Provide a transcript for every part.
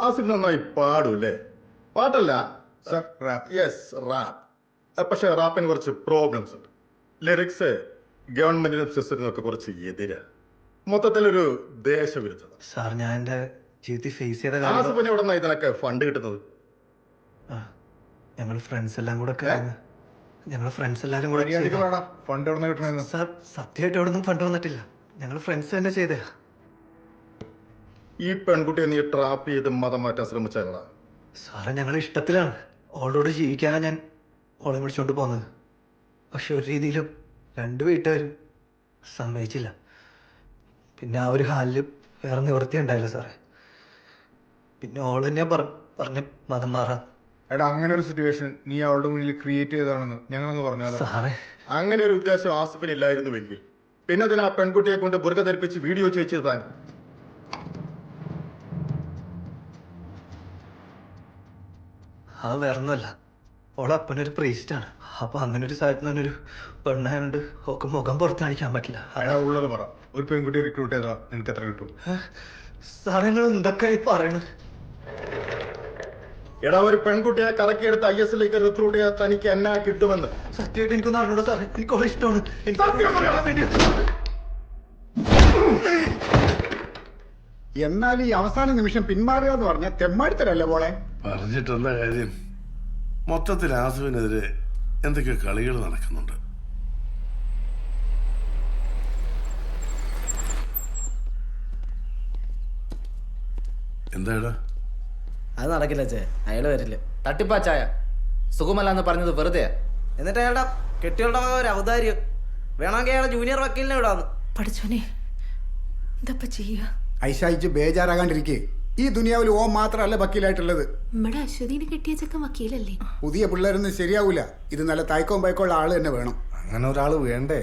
ആസിഫ് നന്നായി പാടൂല്ലേ? പാട്ടല്ല, സർ റാപ്പ്. Yes rap. പക്ഷെ റാപ്പിന് കുറച്ച് പ്രോബ്ലംസ് ഉണ്ട്. ലിറിക്സ് ഗവൺമെന്റിനും സിസ്റ്റത്തിനൊക്കെ കുറച്ച് എതിരാ. മൊത്തത്തിലൊരു ദേശവിരുദ്ധത. സാർ ഞാൻ എൻ്റെ ജീവിതത്തിൽ ഫേസ് ചെയ്ത ആസിഫിന് എവിടെ നിന്നാ ഇതിനൊക്കെ ഫണ്ട് കിട്ടുന്നത്? ഞങ്ങൾ ഫ്രണ്ട്സ് എല്ലാം കൂടെ ഞങ്ങൾ ഫ്രണ്ട്സ് എല്ലാവരും കൂടെ ഫണ്ട് എവിടെ നിന്ന് കിട്ടണമെന്ന്? സാർ സത്യമായിട്ട് എവിടെ നിന്നും ഫണ്ട് വന്നിട്ടില്ല. ഞങ്ങൾ ഫ്രണ്ട്സ് തന്നെ ചെയ്തേ. ഈ പെൺകുട്ടിയെ നീ ട്രാപ്പ് ചെയ്ത് മതം മാറ്റാൻ ശ്രമിച്ചാലടാ. സാറേ ഞങ്ങൾ ഇഷ്ടത്തിലാണ്. ഓളോട് ജീവിക്കാനാണ് ഞാൻ ഓളെ വിളിച്ചോണ്ട് പോകുന്നത്. പക്ഷെ ഒരു രീതിയിലും രണ്ട് വീട്ടുകാരും സമ്മതിച്ചില്ല. പിന്നെ ആ ഒരു ഹാലിൽ വേറെ നിവൃത്തി ഉണ്ടായില്ല സാറേ. പിന്നെ ഓൾ തന്നെയാ പറഞ്ഞ് മതം മാറാം. എടാ, അങ്ങനെ ഒരു സിറ്റുവേഷൻ നീ അവളുടെ മുന്നിൽ ക്രിയേറ്റ് ചെയ്താണെന്ന് ഞങ്ങളൊന്ന് പറഞ്ഞാലോ? സാറേ അങ്ങനെ ഒരു ഉദ്ദേശം ആസിഫിന് ഇല്ലായിരുന്നുവെങ്കിൽ പിന്നെ അതിന് ആ പെൺകുട്ടിയെ കൊണ്ട് ബുർക ധരിപ്പിച്ച് വീഡിയോ ചെയ്യിച്ചത് താൻ. അത് വേറൊന്നുമല്ല, ഓളെ അപ്പനൊരു പ്രീസ്റ്റാണ്. അപ്പൊ അങ്ങനെ ഒരു സ്ഥലത്ത് നിന്നൊരു പെണ്ണായോണ്ട് ഒക്കെ മുഖം പുറത്ത് കാണിക്കാൻ പറ്റില്ല. അയാൾ ഉള്ളത് പറ. ഒരു പെൺകുട്ടിയെ റിക്രൂട്ട് ചെയ്താൽ നിനക്ക് എത്ര കിട്ടും? സാറേ നിങ്ങൾ എന്തൊക്കെ പറയണത്? എടാ, ഒരു പെൺകുട്ടിയെ കറക്കിയെടുത്ത് IS-ലേക്ക് റിക്രൂട്ട് ചെയ്യാൻ തനിക്ക് എന്നാ കിട്ടുമെന്ന് സത്യമായിട്ട് എനിക്കൊന്നും അറിഞ്ഞൂടാ സാറേ. എനിക്ക് ഓളെ ഇഷ്ടമാണ്. എന്നാൽ ഈ അവസാന നിമിഷം പിന്മാറുക എന്ന് പറഞ്ഞാൽ തെമ്മാടിത്തരല്ലേ മോളെ? പറഞ്ഞിട്ടെന്താ കാര്യം? മൊത്തത്തിൽ ആസുവിനെതിരെ എന്തൊക്കെയോ കളികൾ നടക്കുന്നുണ്ട്. എന്താടാ? അത് നടക്കില്ല ചേ, അയാൾ വരില്ല. തട്ടിപ്പാച്ചായ സുഖമല്ല പറഞ്ഞത് വെറുതെ. എന്നിട്ട് അയാളുടെ കെട്ടികളുടെ ഒരു ഔദാര്യം വേണമെങ്കിൽ അയാളെ ജൂനിയർ വക്കീലിനെ വിടാന്ന്. പഠിച്ചോനെ എന്താ ചെയ്യുക? ഐശായിച്ച് ബേജാറാകാണ്ടിരിക്കേ. ഈ ദുനിയാവിൽ ഓ മാത്രമല്ല വക്കീലായിട്ടുള്ളത്. നമ്മുടെ അശ്വതിനെ കെട്ടിയ ചെക്ക വക്കീലല്ലേ? പുതിയ പിള്ളേരൊന്നും ശരിയാവൂല. ഇത് നല്ല തായ്ക്കോം ബൈക്കോള്ള ആള് തന്നെ വേണം. അങ്ങനെ ഒരാൾ വേണ്ടേ?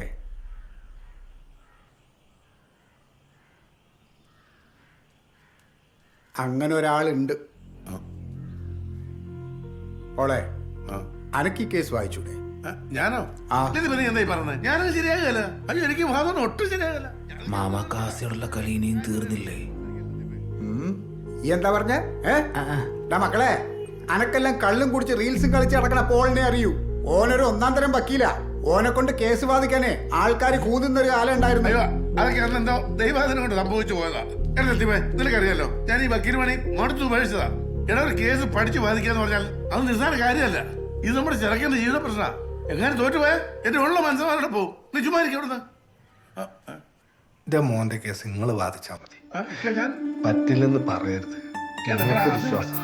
അങ്ങനെ ഒരാളുണ്ട്. ഓളെ, അനക്ക് ഈ കേസ് വായിച്ചൂടെ? ഞാനോ? പിന്നെ എന്തായി പറഞ്ഞത്? ഞാനത് ശരിയാകല. അയ്യോ, എനിക്ക് ഭാഗം ഒട്ടും ശരിയാകല. മാമാ കാസിയോടുള്ള കളി ഇനിയും തീർന്നില്ലേ? ഈ എന്താ പറഞ്ഞ? മക്കളെ, അനക്കെല്ലാം കള്ളും കുടിച്ച് റീൽസും കളിച്ച് നടക്കണ പോളിനെ അറിയൂ. ഓനൊരു ഒന്നാം തരം വക്കീല. ഓനെ കൊണ്ട് കേസ് വാദിക്കാനേ ആൾക്കാർ കൂതുന്നൊരു കാലം ഉണ്ടായിരുന്നു. അതൊക്കെ എന്തോ ദൈവാദിനം കൊണ്ട് സംഭവിച്ചു പോയതാ. നിനക്കറിയാലോ, ഞാൻ ഈ വക്കീൽ പണി മടുത്തു ഉപേക്ഷിച്ചതാ. എടാ, ഒരു കേസ് പഠിച്ചു വാദിക്കാന്ന് പറഞ്ഞാൽ അത് നിസ്സാര കാര്യമല്ല. ഇത് നമ്മുടെ ചെറുക്കന്റെ ജീവിത പ്രശ്ന. എങ്ങനെ തോറ്റുപോയാ എന്റെ ഉള്ള മനസ്സമാരോടെ പോകും. നീ ചുമ്മാരിക്കും അവിടുന്ന്. എന്റെ മോന്റെ കേസ് നിങ്ങൾ വാദിച്ചാ മതി. ഞാൻ പറ്റില്ലെന്ന് പറയരുത്. ഞങ്ങൾക്ക് വിശ്വാസം.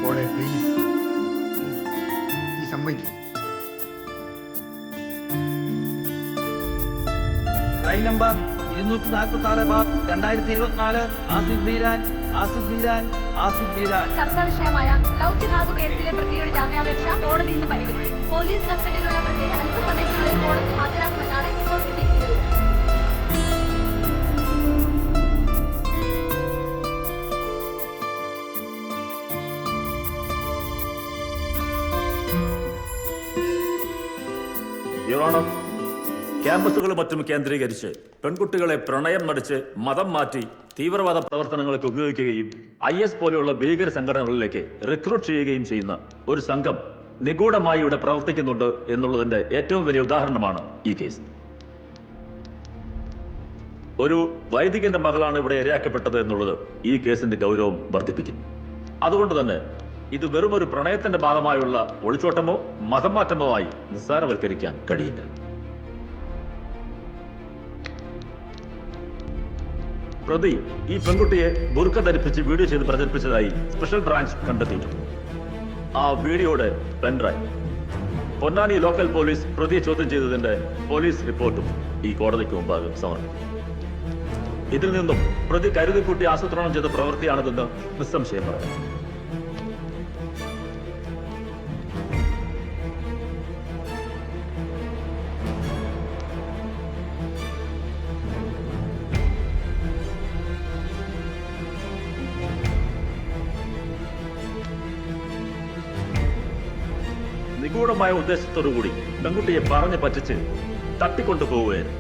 മോളെ പ്ലീസ്, ഈ സമ്മതിക്കും. Train number 246/2024 Asif Beeran. ചർച്ചാ വിഷയമായ ലവ് ജിഹാദ് കേസിലെ പ്രതിയുടെ ജാമ്യാപേക്ഷ കോടതി ഇന്ന് പരിഗണിക്കും. പോലീസ് കസ്റ്റഡിയിലുള്ള പ്രതിയെ അല്പസമയത്തിനുള്ളിൽ കോടതി ഹാജരാക്കുമെന്നാണ് ഇപ്പോൾ കിട്ടിയിരിക്കുന്നത്. ക്യാമ്പസുകളും മറ്റും കേന്ദ്രീകരിച്ച് പെൺകുട്ടികളെ പ്രണയം നടിച്ച് മതം മാറ്റി തീവ്രവാദ പ്രവർത്തനങ്ങൾക്ക് ഉപയോഗിക്കുകയും IS പോലെയുള്ള ഭീകര സംഘടനകളിലേക്ക് റിക്രൂട്ട് ചെയ്യുകയും ചെയ്യുന്ന ഒരു സംഘം നിഗൂഢമായി ഇവിടെ പ്രവർത്തിക്കുന്നുണ്ട് എന്നുള്ളതിന്റെ ഏറ്റവും വലിയ ഉദാഹരണമാണ് ഈ കേസ്. ഒരു വൈദികന്റെ മകളാണ് ഇവിടെ ഇരയാക്കപ്പെട്ടത് എന്നുള്ളത് ഈ കേസിന്റെ ഗൗരവം വർദ്ധിപ്പിക്കുന്നു. അതുകൊണ്ട് തന്നെ ഇത് വെറും ഒരു പ്രണയത്തിന്റെ ഭാഗമായുള്ള ഒളിച്ചോട്ടമോ മതം മാറ്റമോ ആയി നിസ്സാരവൽക്കരിക്കാൻ കഴിയില്ല. പ്രതി ഈ പെൺകുട്ടിയെ ബുർക്ക ധരിപ്പിച്ച് വീഡിയോ ചെയ്ത് പ്രചരിപ്പിച്ചതായി സ്പെഷ്യൽ ബ്രാഞ്ച് കണ്ടെത്തിയിട്ടുണ്ട്. ആ വീഡിയോയുടെ പെൻഡ്രൈവ് പൊന്നാനി ലോക്കൽ പോലീസ് പ്രതിയെ ചോദ്യം ചെയ്തതിന്റെ പോലീസ് റിപ്പോർട്ടും ഈ കോടതിക്ക് മുമ്പാകെ സമർപ്പിക്കും. ഇതിൽ നിന്നും പ്രതി കരുതിക്കൂട്ടി ആസൂത്രണം ചെയ്ത പ്രവൃത്തിയാണിതെന്ന് നിസ്സംശയം പറയാം. നിഗൂഢമായ ഉദ്ദേശത്തോടുകൂടി പെൺകുട്ടിയെ പറഞ്ഞു പറ്റിച്ച് തട്ടിക്കൊണ്ടുപോവുകയായിരുന്നു.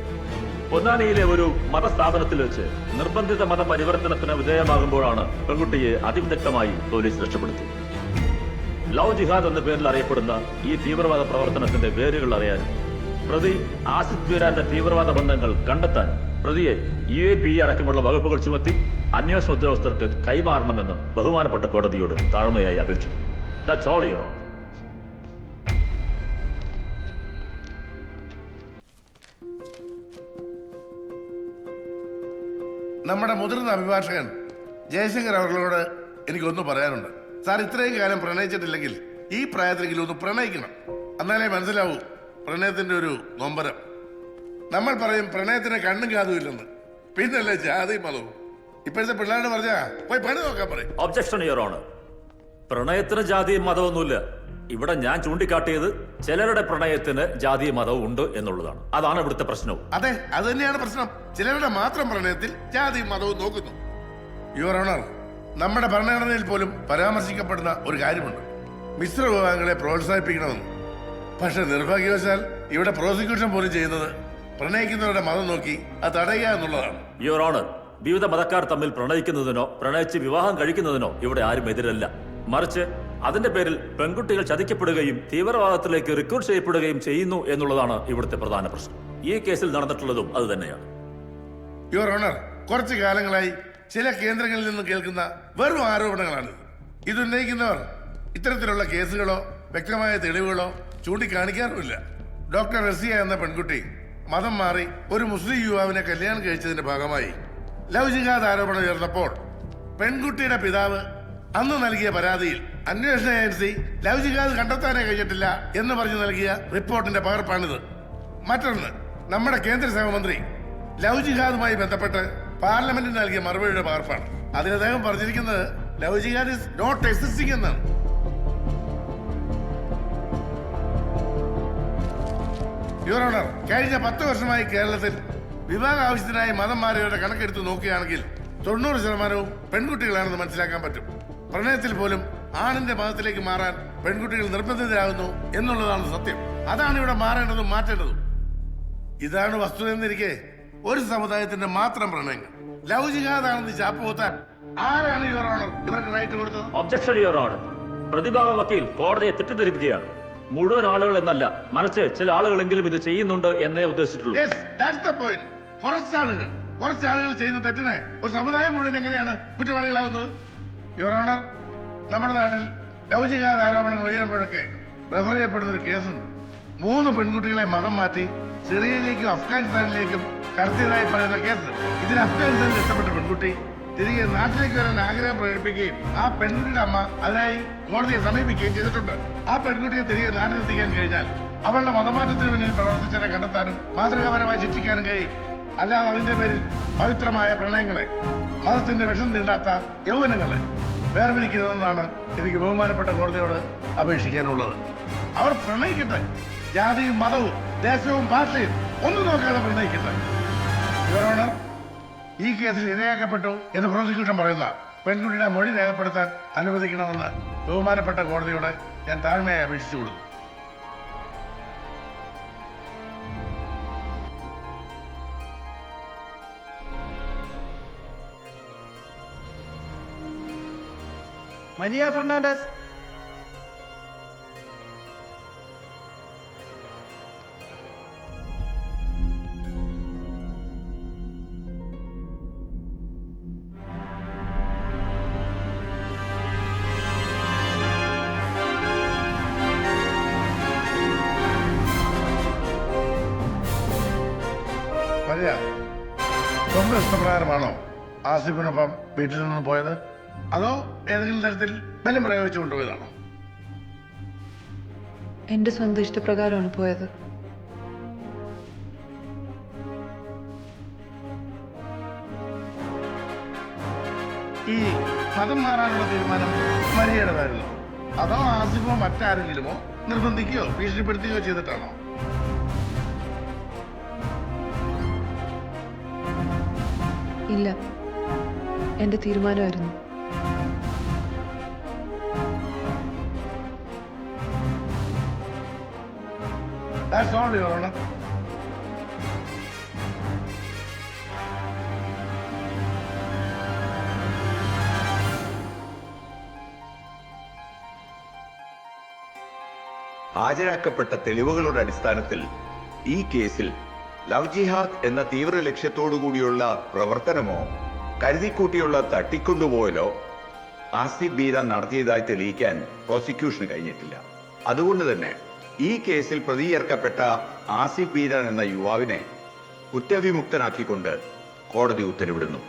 പൊന്നാനിയിലെ ഒരു മതസ്ഥാപനത്തിൽ വെച്ച് നിർബന്ധിത മതപരിവർത്തനത്തിന് വിധേയമാകുമ്പോഴാണ് പെൺകുട്ടിയെ അതിവിദഗ്ധമായി പോലീസ് രക്ഷപ്പെടുത്തിയത്. ലവ് ജിഹാദ് എന്ന പേരിൽ അറിയപ്പെടുന്ന ഈ തീവ്രവാദ പ്രവർത്തനത്തിന്റെ വേരുകൾ അറിയാനും പ്രതി ആസിഫ് ബീരാന്റെ തീവ്രവാദ ബന്ധങ്ങൾ കണ്ടെത്താൻ പ്രതിയെ UAPA അടക്കമുള്ള വകുപ്പുകൾ ചുമത്തി അന്വേഷണ ഉദ്യോഗസ്ഥർക്ക് കൈമാറണമെന്ന് ബഹുമാനപ്പെട്ട കോടതിയോട് താഴ്മയായി അപേക്ഷിച്ചു. That's all, Your Honor. നമ്മുടെ മുതിർന്ന അഭിഭാഷകൻ ജയശങ്കർ അവர்களോട് എനിക്കൊന്ന് പറയാനുണ്ട്. സാർ ഇത്രയും കാലം പ്രണയിച്ചിട്ടില്ലെങ്കിൽ ഈ പ്രായത്തിലെങ്കിലും ഒന്ന് പ്രണയിക്കണം. എന്നാലേ മനസ്സിലാവൂ പ്രണയത്തിന്റെ ഒരു നൊമ്പരം. നമ്മൾ പറയും പ്രണയത്തിന് കണ്ണും കാതും ഇല്ലെന്ന്, പിന്നല്ലേ ജാതി മതവും. ഇപ്പോഴത്തെ പിള്ളേരോട് പറഞ്ഞാ പോയി പണി നോക്കാൻ പറയും. Objection, your honour. പ്രണയത്തിന് ജാതിയും മതമൊന്നുമില്ല. ഇവിടെ ഞാൻ ചൂണ്ടിക്കാട്ടിയത് ചിലരുടെ പ്രണയത്തിന് ജാതിയും മതവും ഉണ്ട് എന്നുള്ളതാണ്. അതാണ് ഇവിടുത്തെ പ്രശ്നവും. അതെ, അത് തന്നെയാണ് പ്രശ്നം. ചിലരുടെ മാത്രം പ്രണയത്തിൽ ജാതിയും മതവും നോക്കുന്നു. യുവർ ഓണർ, നമ്മുടെ ഭരണഘടനയിൽ പോലും പരാമർശിക്കപ്പെടുന്ന ഒരു കാര്യമുണ്ട്, മിശ്ര വിവാഹങ്ങളെ പ്രോത്സാഹിപ്പിക്കണമെന്ന്. പക്ഷെ നിർഭാഗ്യവശാൽ ഇവിടെ പ്രോസിക്യൂഷൻ പോലും ചെയ്യുന്നത് പ്രണയിക്കുന്നവരുടെ മതം നോക്കി അത് തടയുക എന്നുള്ളതാണ്. യുവർ ഓണർ, വിവിധ മതക്കാർ തമ്മിൽ പ്രണയിക്കുന്നതിനോ പ്രണയിച്ച് വിവാഹം കഴിക്കുന്നതിനോ ഇവിടെ ആരും എതിരല്ല. മറിച്ച് അതിന്റെ പേരിൽ പെൺകുട്ടികൾ ചതിക്കപ്പെടുകയും തീവ്രവാദത്തിലേക്ക് റിക്രൂട്ട് ചെയ്യപ്പെടുകയും ചെയ്യുന്നു എന്നുള്ളതാണ് ഇവിടുത്തെ പ്രധാന പ്രശ്നം. ഈ കേസിൽ നടന്നിട്ടുള്ളതും അത് തന്നെയാണ്. യുവർ ഓണർ, കുറച്ചു കാലങ്ങളായി ചില കേന്ദ്രങ്ങളിൽ നിന്ന് കേൾക്കുന്ന വെറും ആരോപണങ്ങളാണ്. ഇത് ഉന്നയിക്കുന്നവർ ഇത്തരത്തിലുള്ള കേസുകളോ വ്യക്തമായ തെളിവുകളോ ചൂണ്ടിക്കാണിക്കാറുമില്ല. ഡോക്ടർ റസിയ എന്ന പെൺകുട്ടി മതം മാറി ഒരു മുസ്ലിം യുവാവിനെ കല്യാണം കഴിച്ചതിന്റെ ഭാഗമായി ലവ് ജിഹാദ് ആരോപണം ഉയർന്നപ്പോൾ പെൺകുട്ടിയുടെ പിതാവ് അന്ന് നൽകിയ പരാതിയിൽ അന്വേഷണ ഏജൻസി ലവ് ജിഹാദ് കണ്ടെത്താനേ കഴിഞ്ഞിട്ടില്ല എന്ന് പറഞ്ഞു നൽകിയ റിപ്പോർട്ടിന്റെ പകർപ്പാണിത്. മറ്റൊന്ന്, നമ്മുടെ കേന്ദ്ര സഹമന്ത്രി ലവ് ജിഹാദുമായി ബന്ധപ്പെട്ട് പാർലമെന്റിന് നൽകിയ മറുപടിയുടെ പകർപ്പാണ്. അതിൽ അദ്ദേഹം പറഞ്ഞിരിക്കുന്നത് love jihad is not existing എന്നാണ്. യുവർ ഓണർ, കഴിഞ്ഞ 10 വർഷമായി കേരളത്തിൽ വിവാഹ ആവശ്യത്തിനായി മതം മാറിയവരുടെ കണക്കെടുത്ത് നോക്കുകയാണെങ്കിൽ 90% പെൺകുട്ടികളാണെന്ന് മനസ്സിലാക്കാൻ പറ്റും. പ്രണയത്തിൽ പോലും ആണിന്റെ മതത്തിലേക്ക് മാറാൻ പെൺകുട്ടികൾ നിർബന്ധിതരാകുന്നു എന്നുള്ളതാണ് സത്യം. അതാണ് ഇവിടെ മാറേണ്ടതും മാറ്റേണ്ടതും. ഇതാണ് വസ്തുത എന്നിരിക്കെ ഒരു സമുദായത്തിന്റെ മാത്രം പ്രണയങ്ങൾ ലവ് ജിഹാദാണെന്ന് ചാപ്പുകൂത്താൻ ആരാണ് യുവർ ഓണർ ഇവർക്ക് റൈറ്റ് കൊടുത്തത്? Objection, your honour. പ്രതിഭാഗ വക്കീൽ കോടതിയെ തെറ്റിദ്ധരിപ്പിക്കുകയാണ്. മുഴുവൻ ആളുകൾ എന്നല്ല, മറിച്ച് ചില ആളുകളെങ്കിലും ഇത് ചെയ്യുന്നുണ്ട് എന്നേ ഉദ്ദേശിച്ചിട്ടുള്ളൂ. കുറച്ചാളുകൾ ചെയ്യുന്ന തെറ്റിനെ ഒരു സമുദായം മുഴുവൻ എങ്ങനെയാണ് കുറ്റവാളികളാകുന്നത്? യുവർ ഓണർ, നമ്മുടെ നാട്ടിൽ ലവ് ജിഹാദ് ആരോപണങ്ങൾ ഉയരുമ്പോഴൊക്കെ റെഫർ ചെയ്യപ്പെടുന്ന ഒരു കേസുണ്ട്. 3 പെൺകുട്ടികളെ മതം മാറ്റി സിറിയയിലേക്കും അഫ്ഗാനിസ്ഥാനിലേക്കും കടത്തിയതായി പറയുന്ന കേസ്. ഇതിന് അഫ്ഗാനിസ്ഥാനിൽ ഇഷ്ടപ്പെട്ട പെൺകുട്ടി തിരികെ നാട്ടിലേക്ക് വരാൻ ആഗ്രഹം പ്രകടിപ്പിക്കുകയും ആ പെൺകുട്ടിയുടെ അമ്മ അതിനായി കോടതിയെ സമീപിക്കുകയും ചെയ്തിട്ടുണ്ട്. ആ പെൺകുട്ടിയെ തിരികെ നാട്ടിലെത്തിക്കാൻ കഴിഞ്ഞാൽ അവളുടെ മതമാറ്റത്തിന് പിന്നിൽ പ്രവർത്തിച്ചവരെ കണ്ടെത്താനും മാതൃകാപരമായി ശിക്ഷിക്കാനും കഴിയും. അല്ലാതെ അതിന്റെ പേരിൽ പവിത്രമായ പ്രണയങ്ങളെ, മതത്തിന്റെ വിഷം തീണ്ടാത്ത യൗവനങ്ങളെ വേർപിരിക്കുന്നതെന്നാണ് എനിക്ക് ബഹുമാനപ്പെട്ട കോടതിയോട് അപേക്ഷിക്കാനുള്ളത്. അവർ പ്രണയിക്കട്ടെ, ജാതിയും മതവും ദേശവും ഭാഷയും ഒന്നും നോക്കാതെ പ്രണയിക്കട്ടെ. യുവർ ഓണർ, ഈ കേസിൽ ഇരയാക്കപ്പെട്ടു എന്ന് പ്രോസിക്യൂഷൻ പറയുന്ന പെൺകുട്ടിയുടെ മൊഴി രേഖപ്പെടുത്താൻ അനുവദിക്കണമെന്ന് ബഹുമാനപ്പെട്ട കോടതിയോട് ഞാൻ താഴ്മയായി അപേക്ഷിച്ചുകൊള്ളുന്നു. മരിയ ഫെർണാണ്ടസ്. മരിയ, സ്വന്തം ഇഷ്ടപ്രകാരമാണോ ആസിഫിനൊപ്പം വീട്ടിൽ നിന്ന് പോയത്, അതോ ഏതെങ്കിലും തരത്തിൽ ബലം പ്രയോഗിച്ചു കൊണ്ടുപോയതാണോ? എന്റെ സ്വന്തം ഇഷ്ടപ്രകാരമാണ് പോയത്. ഈ മതം മാറാനുള്ള തീരുമാനം മരിയയുടേതായിരുന്നു, അതോ ആസിഫോ മറ്റാരെങ്കിലുമോ നിർബന്ധിക്കുകയോ ഭീഷണിപ്പെടുത്തുകയോ ചെയ്തിട്ടാണോ? ഇല്ല, എന്റെ തീരുമാനമായിരുന്നു. That's all, Your Honor. ഹാജരാക്കപ്പെട്ട തെളിവുകളുടെ അടിസ്ഥാനത്തിൽ ഈ കേസിൽ ലവ് ജിഹാദ് എന്ന തീവ്ര ലക്ഷ്യത്തോടുകൂടിയുള്ള പ്രവർത്തനമോ കരുതിക്കൂട്ടിയുള്ള തട്ടിക്കൊണ്ടുപോയലോ ആസിഫ് ബീരാൻ നടത്തിയതായി തെളിയിക്കാൻ പ്രോസിക്യൂഷന് കഴിഞ്ഞിട്ടില്ല. അതുകൊണ്ട് തന്നെ ഈ കേസിൽ പ്രതി ചേർക്കപ്പെട്ട ആസിഫ് ബീരാൻ എന്ന യുവാവിനെ കുറ്റവിമുക്തനാക്കിക്കൊണ്ട് കോടതി ഉത്തരവിടുന്നു.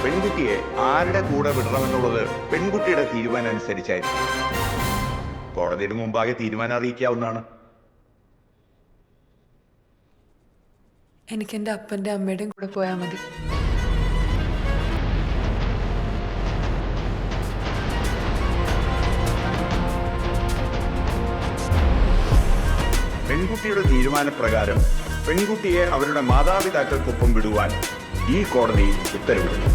പെൺകുട്ടിയെ ആരുടെ കൂടെ വിടണമെന്നുള്ളത് പെൺകുട്ടിയുടെ തീരുമാനം അനുസരിച്ചായിരുന്നു. കോടതിയുടെ മുമ്പാകെ തീരുമാനം അറിയിക്കാവുന്നതാണ്. എനിക്ക് എൻ്റെ അപ്പൻ്റെ അമ്മയുടെയും കൂടെ പോയാൽ മതി. പെൺകുട്ടിയുടെ തീരുമാനപ്രകാരം പെൺകുട്ടിയെ അവരുടെ മാതാപിതാക്കൾക്കൊപ്പം വിടുവാൻ ഈ കോടതി ഉത്തരവിടുന്നു.